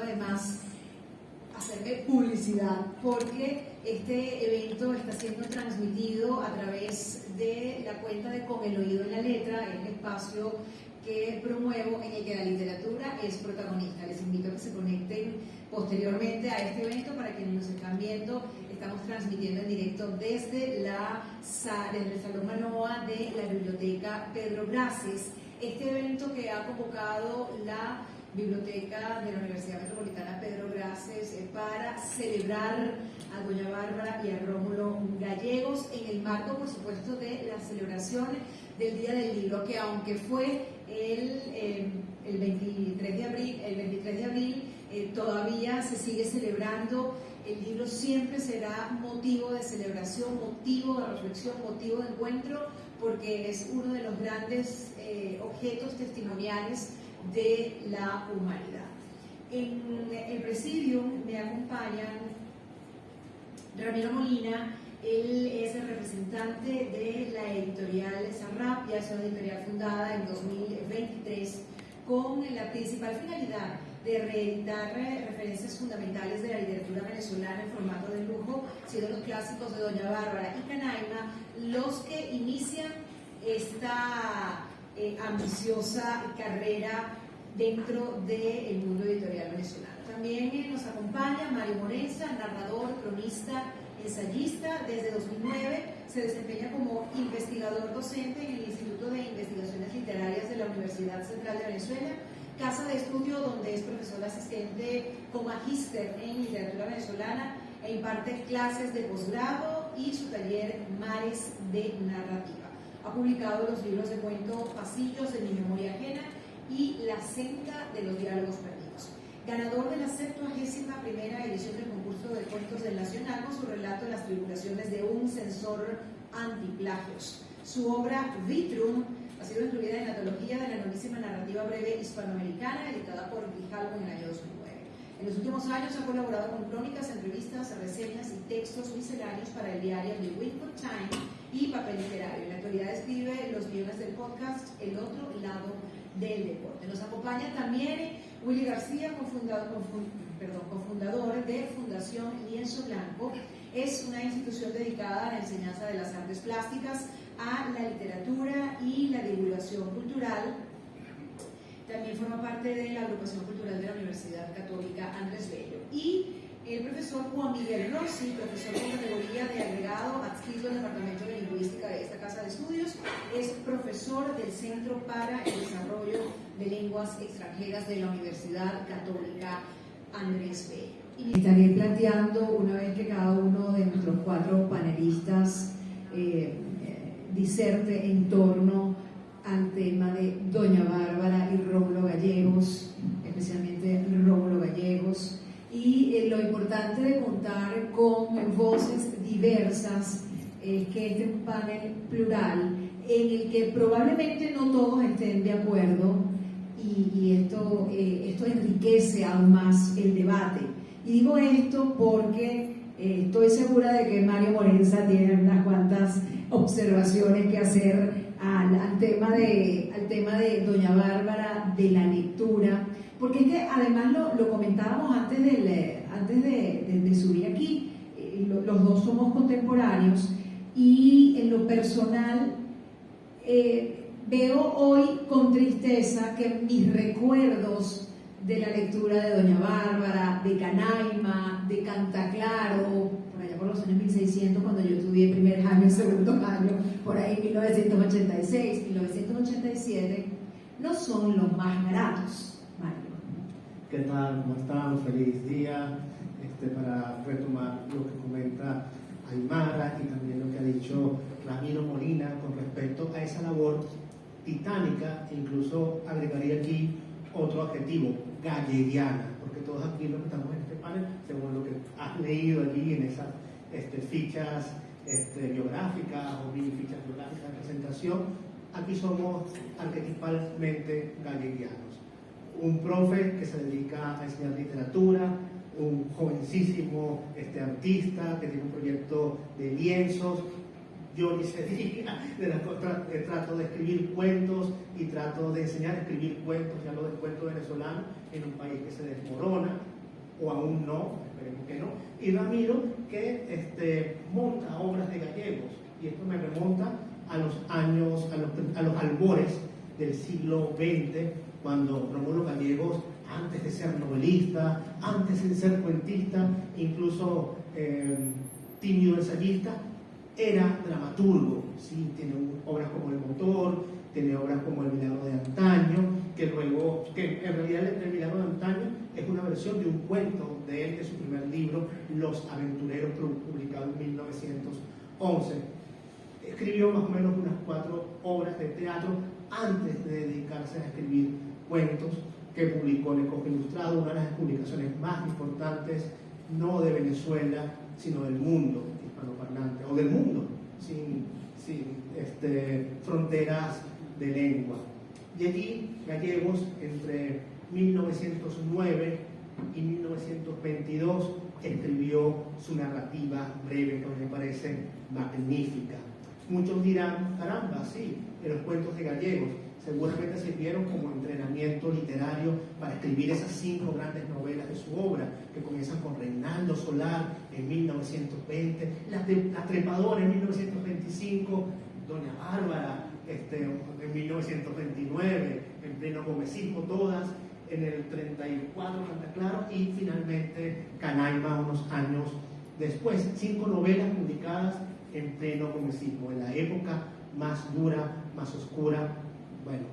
además hacerme publicidad porque este evento está siendo transmitido a través de la cuenta de Con el Oído en la Letra, el espacio que promuevo en el que la literatura es protagonista. Les invito a que se conecten posteriormente a este evento. Para quienes nos están viendo, estamos transmitiendo en directo desde el Salón Manoa de la Biblioteca Pedro Grases. Este evento que ha convocado la Biblioteca de la Universidad Metropolitana Pedro Grases para celebrar a doña Bárbara y a Rómulo Gallegos en el marco, por supuesto, de la celebración del Día del Libro, que aunque fue el 23 de abril, todavía se sigue celebrando. El libro siempre será motivo de celebración, motivo de reflexión, motivo de encuentro, porque es uno de los grandes objetos testimoniales de la humanidad. En el presidium me acompañan Ramiro Molina. Él es el representante de la editorial Sarrapia, es una editorial fundada en 2023 con la principal finalidad de reeditar referencias fundamentales de la literatura venezolana en formato de lujo, siendo los clásicos de Doña Bárbara y Canaima los que inician esta ambiciosa carrera dentro del mundo editorial venezolano. También nos acompaña Mario Morenza, narrador, cronista, ensayista. Desde 2009 se desempeña como investigador docente en el Instituto de Investigaciones Literarias de la Universidad Central de Venezuela, casa de estudio donde es profesor asistente con magíster en literatura venezolana e imparte clases de posgrado y su taller Mares de Narrativa. Ha publicado los libros de cuento Pasillos de mi memoria ajena y La senda de los diálogos perdidos. Ganador de la 71ª edición del concurso de cuentos del Nacional con su relato Las tribulaciones de un censor antiplagios. Su obra Vitrum ha sido incluida en la antología de la novísima narrativa breve hispanoamericana, editada por Grijalvo en el año 2009. En los últimos años ha colaborado con crónicas, entrevistas, reseñas y textos misceláneos para el diario The Windward Time y papel literario. En la actualidad escribe los guiones del podcast El otro lado del deporte. Nos acompaña también Willy García, cofundador de Fundación Lienzo Blanco. Es una institución dedicada a la enseñanza de las artes plásticas, a la literatura y la divulgación cultural. También forma parte de la agrupación cultural de la Universidad Católica Andrés Bello. Y el profesor Juan Miguel Rossi, profesor con categoría de agregado adscrito al Departamento de Lingüística de esta Casa de Estudios, es profesor del Centro para el Desarrollo de Lenguas Extranjeras de la Universidad Católica Andrés Bello. Y estaré planteando, una vez que cada uno de nuestros 4 panelistas diserte en torno al tema de doña Bárbara y Rómulo Gallegos, especialmente Rómulo Gallegos, y lo importante de contar con voces diversas, que este es un panel plural en el que probablemente no todos estén de acuerdo, y esto enriquece aún más el debate. Y digo esto porque estoy segura de que Mario Morenza tiene unas cuantas observaciones que hacer al tema de doña Bárbara, de la lectura, porque es que además lo comentábamos antes de subir aquí, los dos somos contemporáneos, y en lo personal veo hoy con tristeza que mis recuerdos de la lectura de doña Bárbara, de Canaima, de Cantaclaro, por allá por los años 1600, cuando yo estudié primer año, segundo año, por ahí 1986, 1987, no son los más gratos, Mario. ¿Qué tal? ¿Cómo están? Feliz día. Para retomar lo que comenta Aymara y también lo que ha dicho Ramiro Molina con respecto a esa labor titánica, incluso agregaría aquí otro adjetivo, galleguiana, porque todos aquí los que estamos en este panel, según lo que has leído allí en esas fichas biográficas o mini fichas biográficas de presentación, aquí somos arquetipalmente galleguianos. Un profe que se dedica a enseñar literatura, un jovencísimo artista que tiene un proyecto de lienzos. Yo ni se diga, trato de escribir cuentos y trato de enseñar a escribir cuentos, ya lo del cuento venezolano, en un país que se desmorona, o aún no, esperemos que no, y Ramiro, que monta obras de gallegos, y esto me remonta a los años, a los albores del siglo XX, cuando Rómulo Gallegos, antes de ser novelista, antes de ser cuentista, incluso tímido ensayista, era dramaturgo, ¿sí? Tiene obras como El Motor, tiene obras como El Milagro de Antaño, que en realidad El Milagro de Antaño es una versión de un cuento de él, de su primer libro, Los Aventureros, publicado en 1911. Escribió más o menos unas 4 obras de teatro antes de dedicarse a escribir cuentos, que publicó en El Cojo Ilustrado, una de las publicaciones más importantes, no de Venezuela, sino del mundo hispanoparlante, o del mundo, sin fronteras de lengua. Y allí Gallegos, entre 1909 y 1922, escribió su narrativa breve, que me parece magnífica. Muchos dirán, caramba, sí, en los cuentos de Gallegos seguramente sirvieron como entrenamiento literario para escribir esas 5 grandes novelas de su obra, que comienzan con Reinaldo Solar en 1920, La Trepadora en 1925, Doña Bárbara en 1929, en pleno gomecismo todas, en el 34 Santa Clara, y finalmente Canaima unos años después. 5 novelas publicadas en pleno gomecismo, en la época más dura, más oscura, bueno,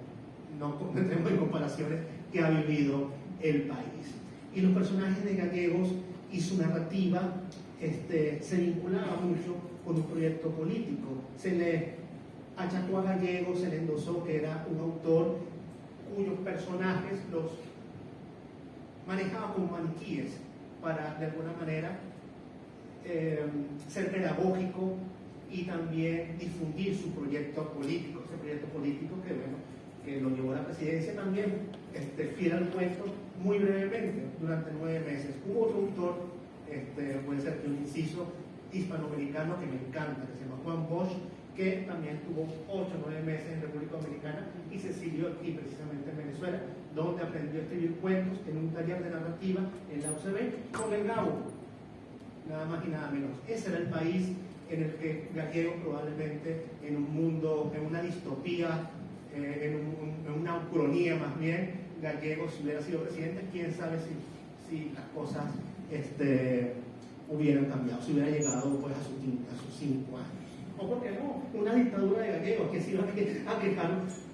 no entremos en comparaciones, que ha vivido el país. Y los personajes de Gallegos y su narrativa se vinculaba mucho con un proyecto político. Se le achacó a Gallegos, se le endosó que era un autor cuyos personajes los manejaba como maniquíes para, de alguna manera, ser pedagógico y también difundir su proyecto político, ese proyecto político que lo llevó a la presidencia también, fiel al cuento, muy brevemente, durante 9 meses. Hubo otro autor, puede ser que un inciso hispanoamericano que me encanta, que se llama Juan Bosch, que también tuvo 8 o 9 meses en República Dominicana y se siguió aquí precisamente en Venezuela, donde aprendió a escribir cuentos en un taller de narrativa en la UCB con el Gabo, nada más y nada menos. Ese era el país en el que Gallegos, probablemente en un mundo, en una distopía, en una ucronía más bien, Gallegos, si hubiera sido presidente, quién sabe si las cosas hubieran cambiado, si hubiera llegado pues a sus 5 años. O por qué no, una dictadura de Gallegos, que se iba a quejar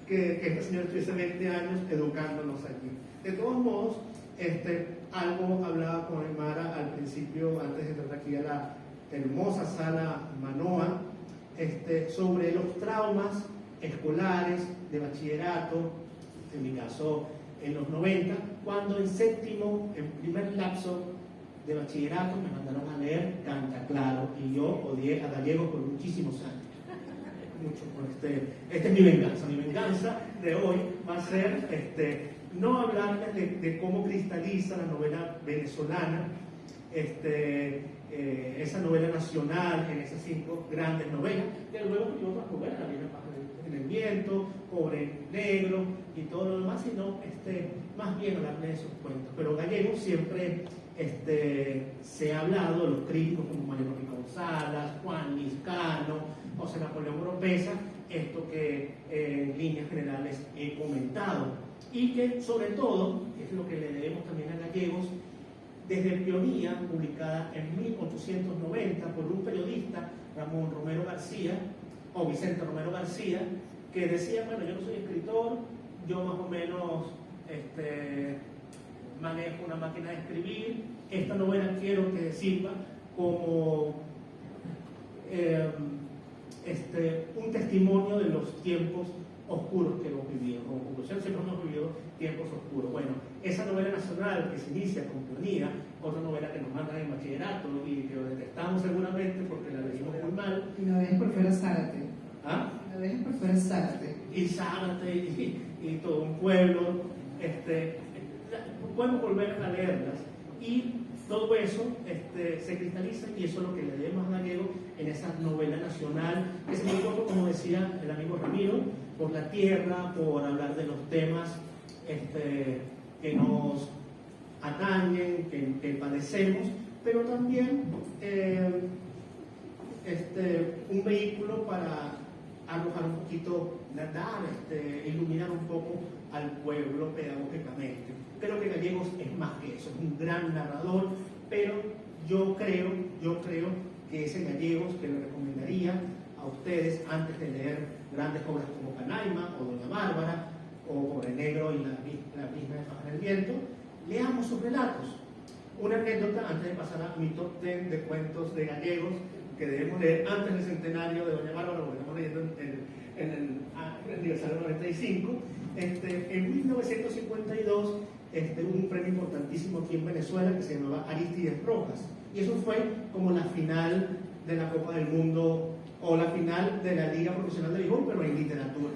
que este señor estuviese 20 años educándonos aquí. De todos modos, algo hablaba con Aymara al principio, antes de entrar aquí a la hermosa sala Manoa, sobre los traumas escolares de bachillerato, en mi caso en los 90, cuando en primer lapso de bachillerato me mandaron a leer Canta Claro, y yo odié a Gallegos por muchísimos años. Mucho por esta es mi venganza de hoy va a ser no hablarles de cómo cristaliza la novela venezolana, esa novela nacional en esas 5 grandes novelas, que luego yo otras novelas, La Vida en el Viento, Pobre Negro y todo lo demás, sino más bien hablar de esos cuentos. Pero Gallegos siempre se ha hablado de los críticos como Mario González, Juan Liscano, José Napoleón Oropesa, esto que en líneas generales he comentado, y que sobre todo es lo que le debemos también a Gallegos, desde Pionía, publicada en 1890 por un periodista, Ramón Romero García, o Vicente Romero García, que decía, bueno, yo no soy escritor, yo más o menos manejo una máquina de escribir, esta novela quiero que sirva como un testimonio de los tiempos oscuros que hemos vivido. Como conclusión, siempre hemos vivido tiempos oscuros. Bueno, esa novela nacional que se inicia con Pionía, otra novela que nos mandan en bachillerato y que lo detestamos seguramente porque la leímos muy mal. Y no dejes por fuera Zárate. ¿Ah? No dejes por fuera Zárate. Y Zárate y todo un pueblo. Podemos volver a leerlas y todo eso se cristaliza, y eso es lo que le debemos a Gallegos en esa novela nacional que se preocupa, como decía el amigo Ramiro, por la tierra, por hablar de los temas que nos atañen, que padecemos, pero también un vehículo para arrojar un poquito, iluminar un poco al pueblo pedagógicamente. Creo que Gallegos es más que eso, es un gran narrador, pero yo creo que ese Gallegos que le recomendaría a ustedes antes de leer grandes obras como Canaima o Doña Bárbara o Pobre Negro y la Brisna de Faja en el Viento, leamos sus relatos. Una anécdota antes de pasar a mi top 10 de cuentos de Gallegos que debemos leer antes del centenario de Doña Bárbara, lo estamos leyendo en el aniversario 95. En 1952 hubo un premio importantísimo aquí en Venezuela que se llamaba Aristides Rojas, y eso fue como la final de la Copa del Mundo o la final de la Liga Profesional de Béisbol, pero en literatura.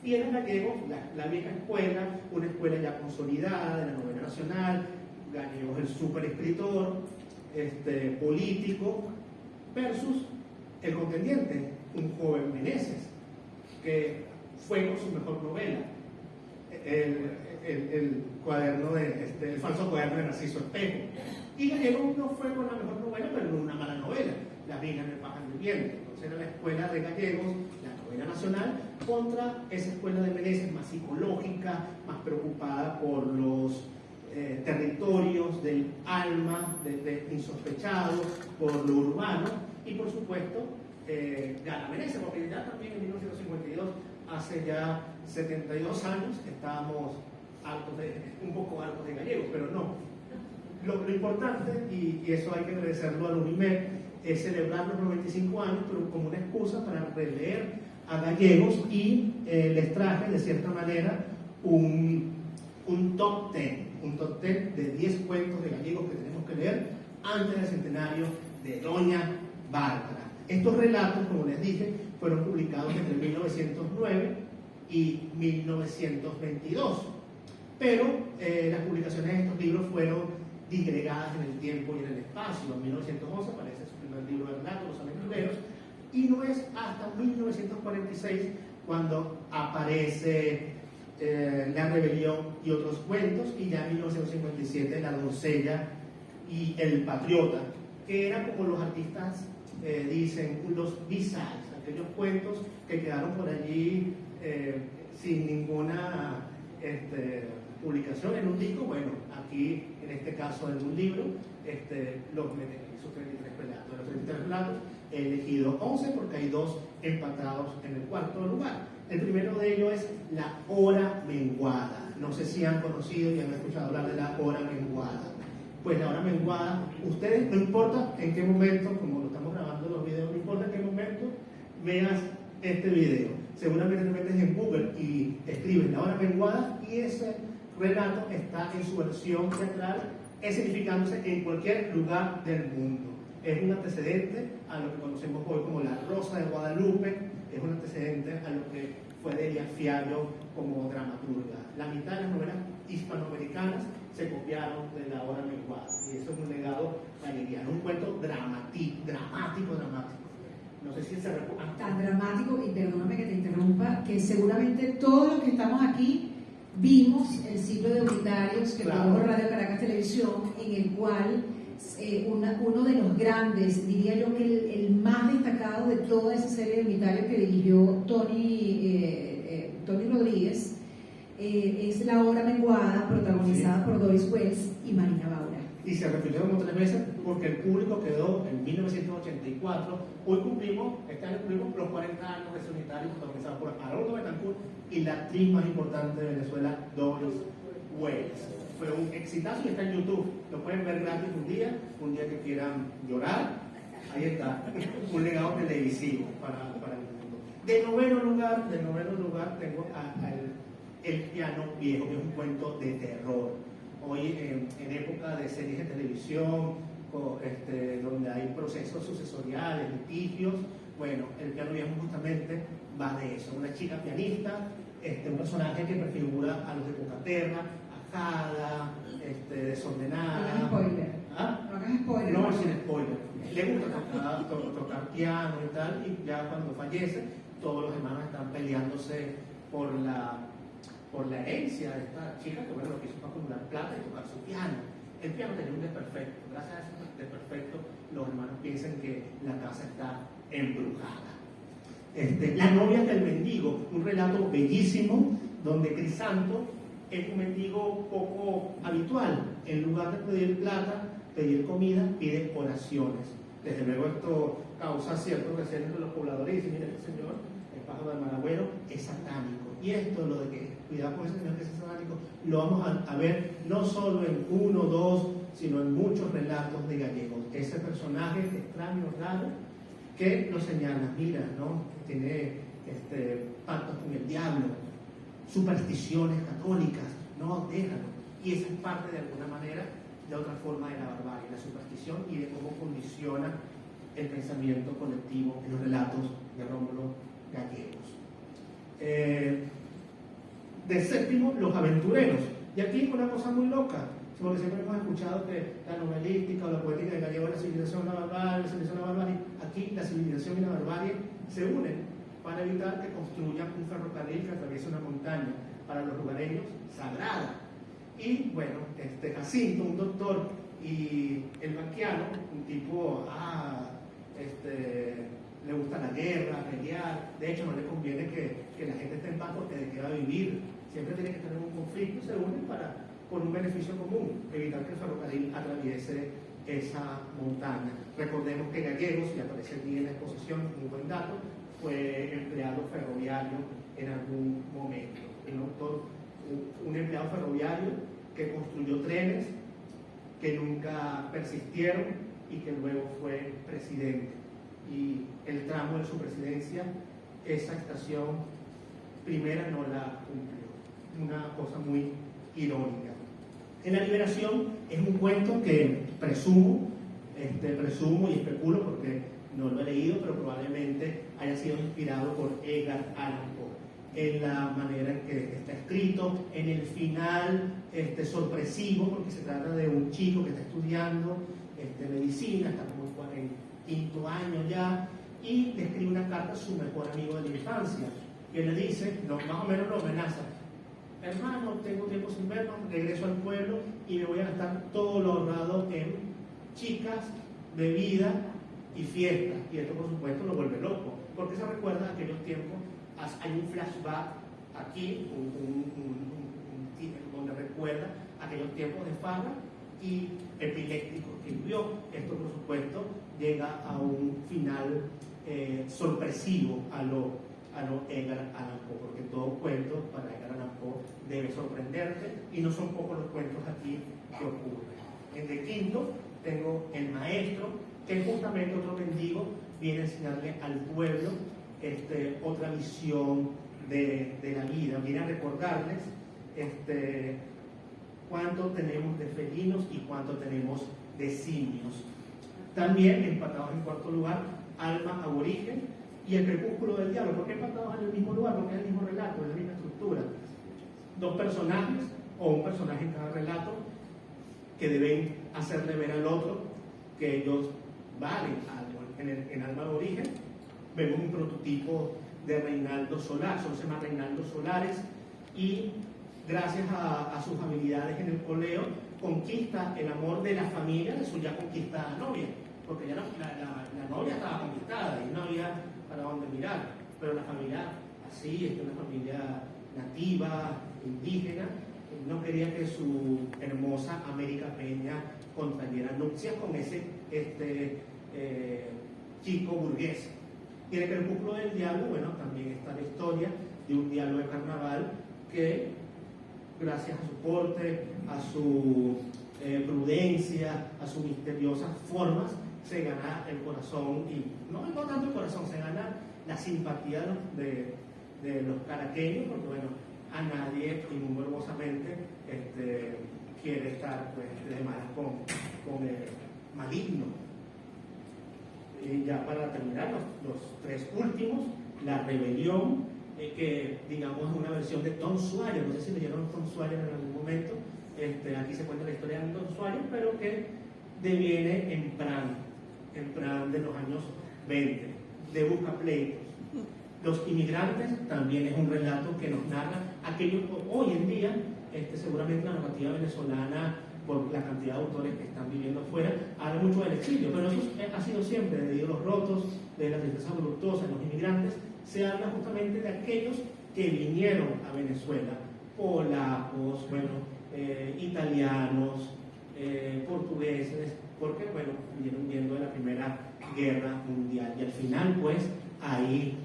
Y era Gallegos, la vieja escuela, una escuela ya consolidada de la novela nacional, Gallegos el súper escritor, político, versus el contendiente, un joven Meneses, que fue con su mejor novela, el cuaderno el falso cuaderno de Narciso Espejo. Y Gallegos no fue con la mejor novela, pero no una mala novela, La Brisna del Faja en el Viento. Entonces era la escuela de Gallegos, la novela nacional, contra esa escuela de Meneses más psicológica, más preocupada por los territorios del alma, de insospechados, por lo urbano, y por supuesto gana Meneses, porque ya también en 1952, hace ya 72 años, estábamos un poco altos de Gallegos, pero no. Lo importante, y eso hay que agradecerlo al UNIMED, es celebrar los 95 años, pero como una excusa para releer a Gallegos, y les traje de cierta manera un top 10 de 10 cuentos de Gallegos que tenemos que leer antes del centenario de Doña Bárbara. Estos relatos, como les dije, fueron publicados entre 1909 y 1922, pero las publicaciones de estos libros fueron disgregadas en el tiempo y en el espacio. En 1911 aparece su primer libro de relatos, Los Aventureros, y no es hasta 1946 cuando aparece La Rebelión y otros cuentos, y ya en 1957 La Doncella y El Patriota, que eran, como los artistas dicen, los B-sides, aquellos cuentos que quedaron por allí sin ninguna publicación en un disco. Bueno, aquí en este caso en un libro, los meten aquí, sus 33 relatos. De los 33 relatos he elegido 11 porque hay 2 empatados en el cuarto lugar. El primero de ellos es La Hora Menguada. No sé si han conocido y han escuchado hablar de La Hora Menguada. Pues La Hora Menguada, ustedes, no importa en qué momento, como lo estamos grabando los videos, no importa en qué momento veas este video, seguramente te metes en Google y escribes La Hora Menguada y ese relato está en su versión teatral, escenificándose en cualquier lugar del mundo. Es un antecedente a lo que conocemos hoy como La Rosa de Guadalupe, es un antecedente a lo que fue Delia Fiallo como dramaturga. La mitad de las novelas hispanoamericanas se copiaron de La Hora Menguada, y eso es un legado galleguiano, un cuento dramático. No sé si se recuerda. Tan dramático, y perdóname que te interrumpa, que seguramente todos los que estamos aquí vimos el ciclo de unitarios que produjo Radio Caracas Televisión, en el cual uno de los grandes, diría yo que el más destacado de toda esa serie de unitarios que dirigió Tony Rodríguez, es La Hora Menguada, protagonizada por Doris Wells y Marina Baura. Y se repitió como 3 veces porque el público quedó en 1984. Hoy este año cumplimos los 40 años de ese unitario, protagonizado por Haroldo Betancourt y la actriz más importante de Venezuela, Doris Wells. Fue un exitazo y está en YouTube. Lo pueden ver gratis un día que quieran llorar. Ahí está, un legado televisivo para el mundo. De noveno lugar tengo El Piano Viejo, que es un cuento de terror. Hoy en época de series de televisión, donde hay procesos sucesoriales, litigios, bueno, El Piano Viejo justamente va de eso. Una chica pianista, un personaje que prefigura a los de Pocaterra, ajada, desordenada. No hagas spoiler. ¿Ah? No hagas spoiler. No, sin spoiler. Le gusta tocar piano y tal, y ya cuando fallece, todos los hermanos están peleándose por la herencia de esta chica, que bueno, lo que hizo fue acumular plata y tocar su piano. el piano tenía un desperfecto. Gracias a ese desperfecto, los hermanos piensan que la casa está embrujada. La novia del mendigo, un relato bellísimo donde Crisanto es un mendigo poco habitual. En lugar de pedir plata, pedir comida, pide oraciones. Desde luego esto causa cierto recelo entre los pobladores y dicen, mira, este señor, el pájaro del Maragüero, es satánico. Y esto, lo de que cuidado con ese señor que es satánico, lo vamos a ver no solo en uno o dos, sino en muchos relatos de gallegos. Ese personaje extraño, raro, que lo señala, mira, ¿no? Tiene pactos con el diablo, supersticiones católicas, no, déjalo. Y esa es parte de alguna manera, de otra forma de la barbarie, la superstición y de cómo condiciona el pensamiento colectivo en los relatos de Rómulo Gallegos. De séptimo, los aventureros. Y aquí una cosa muy loca, porque siempre hemos escuchado que la novelística o la poética de Gallego es la civilización y la barbarie, la civilización y la barbarie. Aquí la civilización y la barbarie se unen para evitar que construyan un ferrocarril que atraviese una montaña, para los lugareños sagrada. Y bueno, Jacinto, un doctor, y el banquiano, un tipo, le gusta la guerra, pelear. De hecho, no le conviene que la gente esté en paz porque de qué va a vivir. Siempre tiene que tener un conflicto y se unen por un beneficio común, evitar que el ferrocarril atraviese esa montaña. Recordemos que Gallegos, y aparece aquí en la exposición, un buen dato, fue empleado ferroviario en algún momento. Un empleado ferroviario que construyó trenes que nunca persistieron y que luego fue presidente. Y el tramo de su presidencia, esa estación primera no la cumplió. Una cosa muy irónica. En la Liberación es un cuento que presumo y especulo porque no lo he leído, pero probablemente haya sido inspirado por Edgar Allan Poe, en la manera en que está escrito, en el final sorpresivo, porque se trata de un chico que está estudiando medicina, está como en quinto año ya, y le escribe una carta a su mejor amigo de la infancia, que le dice, más o menos lo amenaza: hermano, tengo tiempo sin vernos, regreso al pueblo y me voy a gastar todo lo ahorrado en chicas, bebida y fiesta. Y esto, por supuesto, lo vuelve loco, porque se recuerda a aquellos tiempos. Hay un flashback aquí, donde recuerda aquellos tiempos de farra y epiléptico que vivió. Esto, por supuesto, llega a un final sorpresivo a lo Edgar Allan Poe, porque todo cuento para Edgar Allan Poe debe sorprenderte, y no son pocos los cuentos aquí que ocurren. En el quinto tengo El Maestro, que es justamente otro mendigo, viene a enseñarle al pueblo otra visión de la vida, viene a recordarles cuánto tenemos de felinos y cuánto tenemos de simios. También empatados en cuarto lugar, Alma Aborigen y El Crepúsculo del Diablo. ¿Por qué empatados en el mismo lugar? Porque es el mismo relato, es la misma estructura. Dos personajes o un personaje en cada relato que deben hacerle ver al otro que ellos valen algo. En Alma Aborigen vemos un prototipo de Reinaldo Solar, solo se llama Reinaldo Solares, y gracias a sus habilidades en el coleo conquista el amor de la familia de su ya conquistada novia, porque ya la novia estaba conquistada y no había para dónde mirar, pero la familia así, una familia nativa, indígena, no quería que su hermosa América Peña contrayera nupcias con ese chico burgués. Y en El Crepúsculo del Diablo, bueno, también está la historia de un diablo de carnaval que, gracias a su porte, a su prudencia, a sus misteriosas formas, se gana el corazón, y no tanto el corazón, se gana la simpatía de los caraqueños, porque bueno, a nadie, y muy morbosamente, quiere estar pues, de malas con el maligno. Y ya para terminar, los tres últimos, La Rebelión, que digamos es una versión de Tom Sawyer, no sé si leyeron Tom Sawyer en algún momento, aquí se cuenta la historia de Tom Sawyer, pero que deviene en Pran de los años 20, de Buscapleitos. Los Inmigrantes también es un relato que nos narra aquello. Hoy en día, seguramente la narrativa venezolana por la cantidad de autores que están viviendo afuera, habla mucho del exilio, pero eso ha sido siempre, de hilos rotos, de la tristeza voluptuosa, de los inmigrantes, se habla justamente de aquellos que vinieron a Venezuela, polacos, bueno, italianos, portugueses, porque, bueno, vinieron viendo de la Primera Guerra Mundial, y al final, pues, hay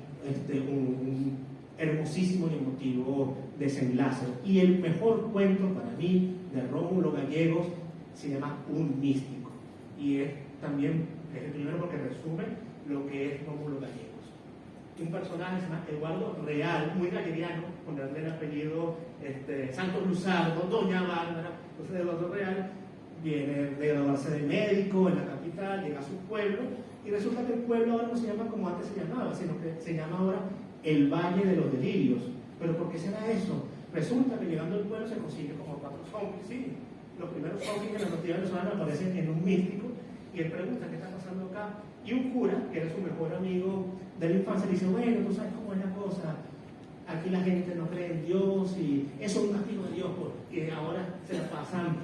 un hermosísimo y emotivo desenlace. Y el mejor cuento para mí de Rómulo Gallegos se llama Un místico, y es el primero porque resume lo que es Rómulo Gallegos. Un personaje se llama Eduardo Real, muy galleriano, ponerle el apellido Santos Luzardo, Doña Bárbara. Entonces Eduardo Real viene de graduarse de médico en la capital, llega a su pueblo, y resulta que el pueblo ahora no se llama como antes se llamaba, sino que se llama ahora el Valle de los Delirios. ¿Pero por qué será eso? Resulta que llegando al pueblo se consigue como 4 zombies, sí. Los primeros zombies en la noticia venezolana aparecen en un místico, y él pregunta qué está pasando acá. Y un cura, que era su mejor amigo de la infancia, le dice, bueno, tú sabes cómo es la cosa, aquí la gente no cree en Dios, y eso es un castigo de Dios, porque ahora se la pasan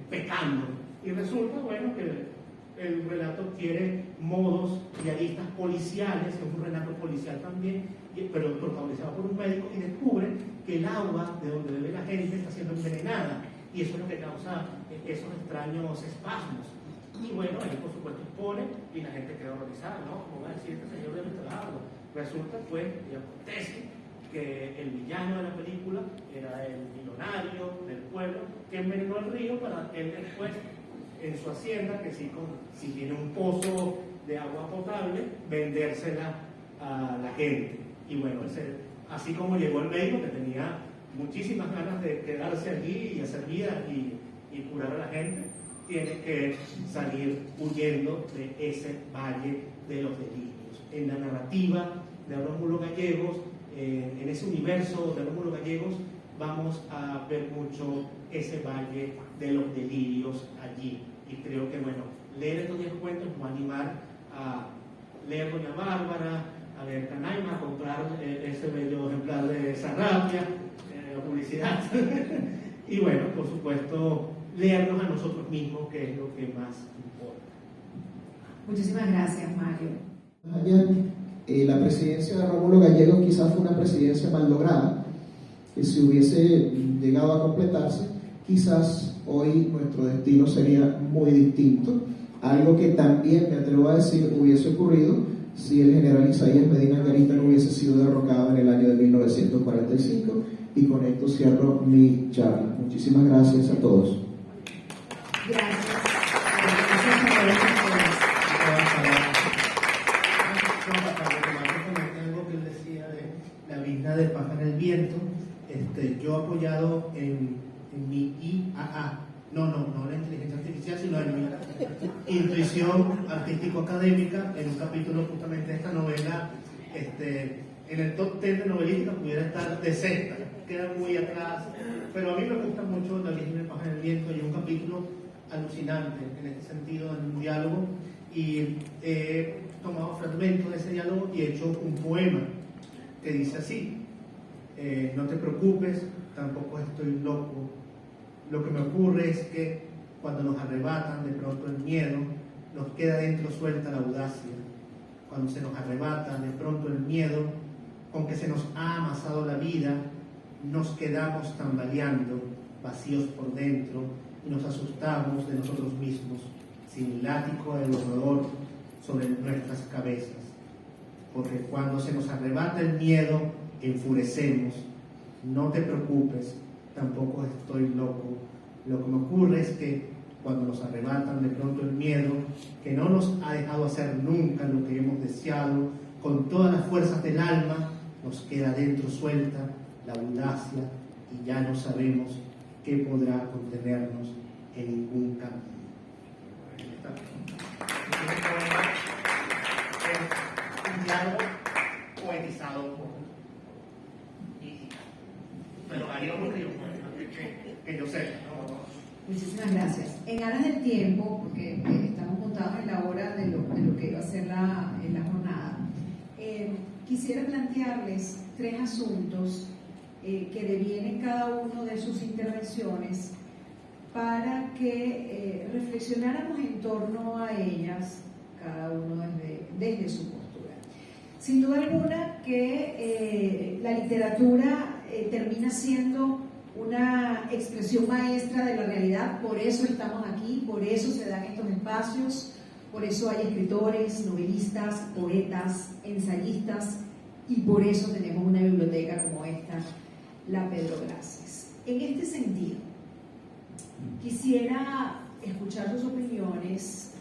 pecando. Y resulta, bueno, que el relato quiere modos realistas policiales, es un relato policial también, pero protagonizado por un médico, y descubre que el agua de donde bebe la gente está siendo envenenada, y eso es lo que causa esos extraños espasmos. Y bueno, él por supuesto expone, y la gente queda horrorizada, ¿no? ¿Cómo va a decir este señor de nuestra agua? Resulta, pues, y acontece que el villano de la película era el millonario del pueblo que envenenó el río para él después, en su hacienda, que si tiene un pozo de agua potable, vendérsela a la gente. Y bueno, así como llegó el médico, que tenía muchísimas ganas de quedarse allí y hacer vida y curar a la gente, tiene que salir huyendo de ese valle de los delirios. En la narrativa de Rómulo Gallegos, en ese universo de Rómulo Gallegos, vamos a ver mucho ese valle de los delirios allí. Y creo que, bueno, leer estos 10 cuentos nos va a animar a leer Doña Bárbara, a leer Canaima, a comprar ese bello ejemplar de Sarrapia, la publicidad. Y bueno, por supuesto, leernos a nosotros mismos, que es lo que más importa. Muchísimas gracias, Mario. Allá, la presidencia de Rómulo Gallegos quizás fue una presidencia mal lograda, que si hubiese llegado a completarse, quizás hoy nuestro destino sería muy distinto. Algo que también, me atrevo a decir, hubiese ocurrido si el general Isaías Medina Angarita no hubiese sido derrocado en el año de 1945. Y con esto cierro mi charla. Muchísimas gracias a todos. Gracias. Algo que él decía de la vida de Pájaro en el Viento, yo apoyado en mi IAA, no la inteligencia artificial, sino en mi intuición artístico-académica, en un capítulo justamente de esta novela, en el top 10 de novelística pudiera estar de sexta, queda muy atrás, pero a mí me gusta mucho La Virgen de Pájaro en el Viento, y un capítulo alucinante en este sentido, en un diálogo, y he tomado fragmentos de ese diálogo y he hecho un poema que dice así: no te preocupes, tampoco estoy loco, lo que me ocurre es que cuando nos arrebatan de pronto el miedo, nos queda dentro suelta la audacia. Cuando se nos arrebata de pronto el miedo, con que se nos ha amasado la vida, nos quedamos tambaleando, vacíos por dentro, y nos asustamos de nosotros mismos, sin látigo de horror sobre nuestras cabezas. Porque cuando se nos arrebata el miedo, enfurecemos. No te preocupes, tampoco estoy loco. Lo que me ocurre es que cuando nos arrebatan de pronto el miedo, que no nos ha dejado hacer nunca lo que hemos deseado, con todas las fuerzas del alma, nos queda dentro suelta la audacia, y ya no sabemos qué podrá contenernos en ningún camino. Un diálogo poetizado por pero ahí no ocurrió, que yo sé, ¿no? Muchísimas gracias. En aras del tiempo, porque estamos montados en la hora de lo que iba a ser la jornada, quisiera plantearles 3 asuntos que devienen cada uno de sus intervenciones para que reflexionáramos en torno a ellas, cada uno desde su postura. Sin duda alguna que la literatura termina siendo una expresión maestra de la realidad, por eso estamos aquí, por eso se dan estos espacios, por eso hay escritores, novelistas, poetas, ensayistas, y por eso tenemos una biblioteca como esta, la Pedro Gracias. En este sentido, quisiera escuchar sus opiniones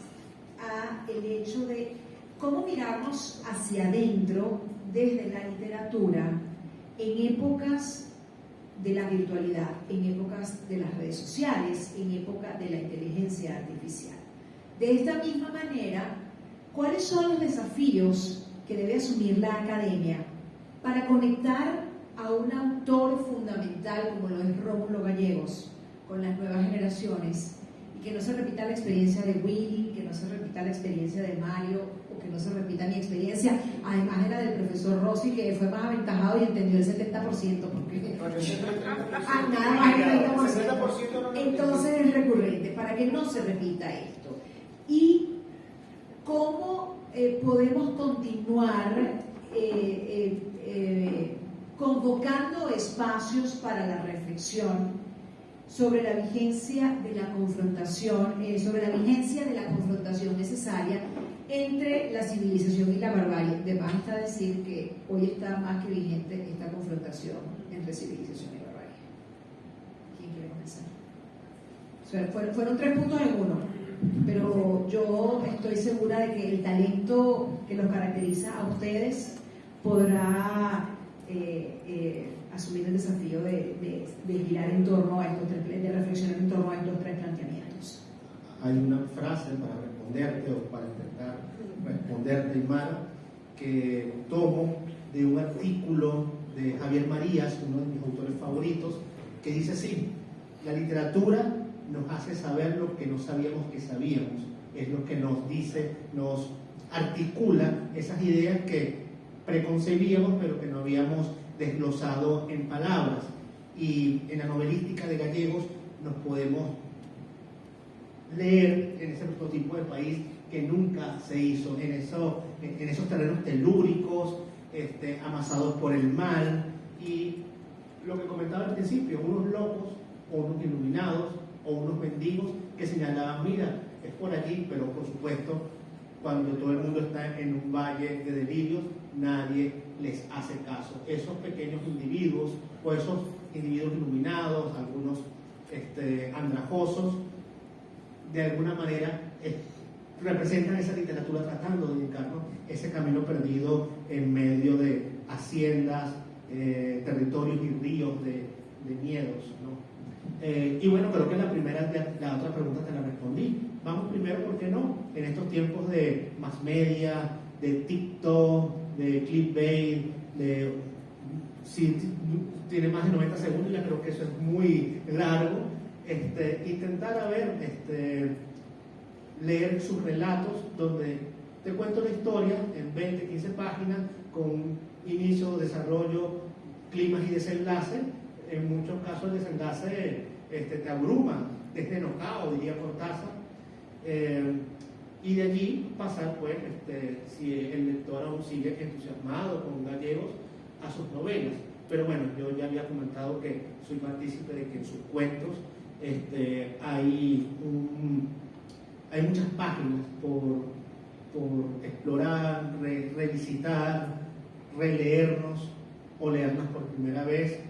a el hecho de cómo miramos hacia adentro desde la literatura en épocas de la virtualidad, en épocas de las redes sociales, en época de la inteligencia artificial. De esta misma manera, ¿cuáles son los desafíos que debe asumir la academia para conectar a un autor fundamental como lo es Rómulo Gallegos con las nuevas generaciones y que no se repita la experiencia de Willy, que no se repita la experiencia de Mario o que no se repita mi experiencia, además de la del profesor Rossi, que fue más aventajado y entendió el 70% porque nada más el 30%. Entonces es recurrente, para que no se repita esto. Y cómo podemos continuar convocando espacios para la reflexión sobre la vigencia de la confrontación, necesaria entre la civilización y la barbarie. De más está decir que hoy está más que vigente esta confrontación entre civilización y barbarie. ¿Quién quiere comenzar? Fueron 3 puntos en uno, pero yo estoy segura de que el talento que los caracteriza a ustedes podrá asumir el desafío de girar en torno a estos de reflexionar en torno a estos 3 planteamientos. Hay una frase para responderte o para intentar responderte, Aymara, que tomo de un artículo de Javier Marías, uno de mis autores favoritos, que dice así: la literatura nos hace saber lo que no sabíamos que sabíamos, es lo que nos dice, nos articula esas ideas que preconcebíamos pero que no habíamos desglosado en palabras. Y en la novelística de Gallegos nos podemos leer en ese prototipo de país que nunca se hizo, en esos terrenos telúricos, amasados por el mal, y lo que comentaba al principio, unos locos o unos iluminados o unos mendigos que señalaban, mira, es por allí, pero por supuesto cuando todo el mundo está en un valle de delirios, nadie les hace caso. Esos pequeños individuos o esos individuos iluminados, algunos andrajosos, de alguna manera representan esa literatura tratando de indicarnos ese camino perdido en medio de haciendas, territorios y ríos de miedos, ¿no? Y bueno, creo que la otra pregunta te la respondí. Vamos primero, ¿por qué no? En estos tiempos de mass media, de TikTok, de clickbait, si tiene más de 90 segundos, ya creo que eso es muy largo, intentar leer sus relatos donde te cuento la historia en 20, 15 páginas con inicio, desarrollo, climas y desenlace. En muchos casos el desenlace te abruma, te deja enojado, diría Cortázar, y de allí pasar, pues, si el lector aún sigue entusiasmado con Gallegos, a sus novelas. Pero bueno, yo ya había comentado que soy partícipe de que en sus cuentos hay muchas páginas por explorar, revisitar, releernos o leernos por primera vez.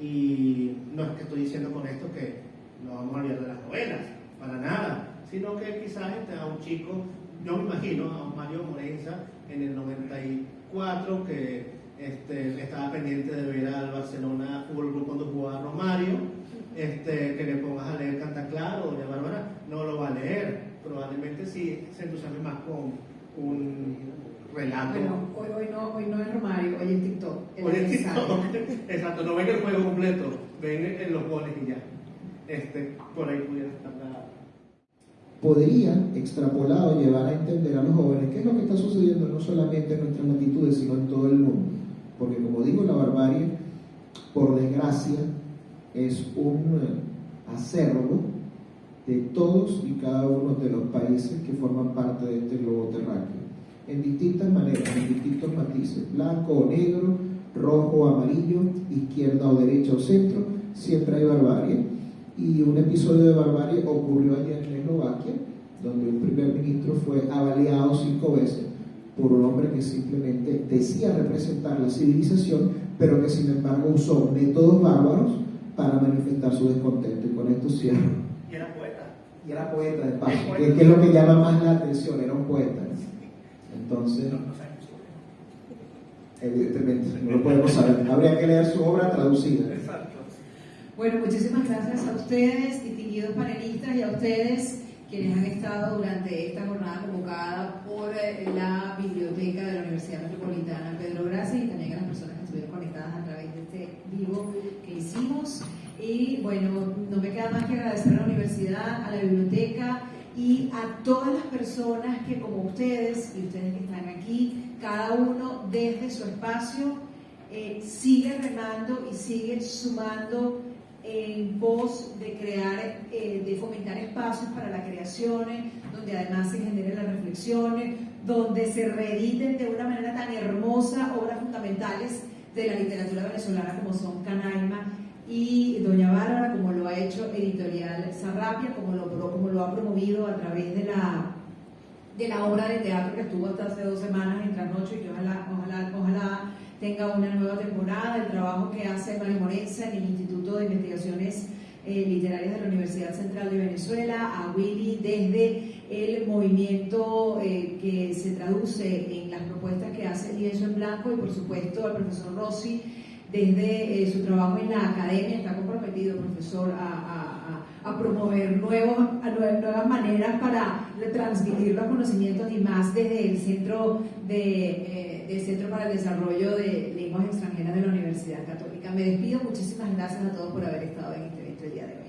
Y no es que estoy diciendo con esto que no vamos a olvidar de las novelas, para nada, sino que quizás a un chico, yo me imagino a un Mario Morenza en el 94 que estaba pendiente de ver al Barcelona Fútbol Club cuando jugaba Romario, que le pongas a leer Cantaclaro o Doña Bárbara, no lo va a leer, probablemente sí se entusiasme más con un relato. Bueno, hoy no es Romario, hoy es TikTok. Hoy es TikTok, exacto, no ven el juego completo, ven en los goles y ya. Por ahí pudiera estar podría, extrapolado, llevar a entender a los jóvenes qué es lo que está sucediendo no solamente en nuestras latitudes, sino en todo el mundo. Porque como digo, la barbarie, por desgracia, es un acervo de todos y cada uno de los países que forman parte de este globo terráqueo, en distintas maneras, en distintos matices, blanco o negro, rojo o amarillo, izquierda o derecha o centro, siempre hay barbarie. Y un episodio de barbarie ocurrió ayer en Eslovaquia, donde un primer ministro fue avaliado 5 veces por un hombre que simplemente decía representar la civilización, pero que sin embargo usó métodos bárbaros para manifestar su descontento. Y con esto cierro. Y era poeta. Y era poeta de paso, que es lo que llama más la atención, era un poeta. Entonces, evidentemente, no lo podemos saber. Habría que leer su obra traducida. Exacto. Bueno, muchísimas gracias a ustedes, distinguidos panelistas, y a ustedes quienes han estado durante esta jornada convocada por la Biblioteca de la Universidad Metropolitana Pedro Gracias, y también a las personas que estuvieron conectadas a través de este vivo que hicimos. Y bueno, no me queda más que agradecer a la universidad, a la biblioteca y a todas las personas que, como ustedes y ustedes que están aquí, cada uno desde su espacio sigue remando y sigue sumando en pos de crear, de fomentar espacios para la creación, donde además se generen las reflexiones, donde se reediten de una manera tan hermosa obras fundamentales de la literatura venezolana como son Canaima y Doña Bárbara, como lo ha hecho Editorial Sarrapia, como lo ha promovido a través de la obra de teatro que estuvo hasta hace 2 semanas en Trasnocho, y que ojalá tenga una nueva temporada, el trabajo que hace Mario Morenza en el Instituto de Investigaciones Literarias de la Universidad Central de Venezuela, a Willy desde el movimiento que se traduce en las propuestas que hace Lienzo en Blanco, y por supuesto al profesor Rossi desde su trabajo en la academia. Está comprometido el profesor a promover nuevas maneras para transmitir los conocimientos, y más desde el Centro para el Desarrollo de Lenguas Extranjeras de la Universidad Católica. Me despido, muchísimas gracias a todos por haber estado en este evento el día de hoy.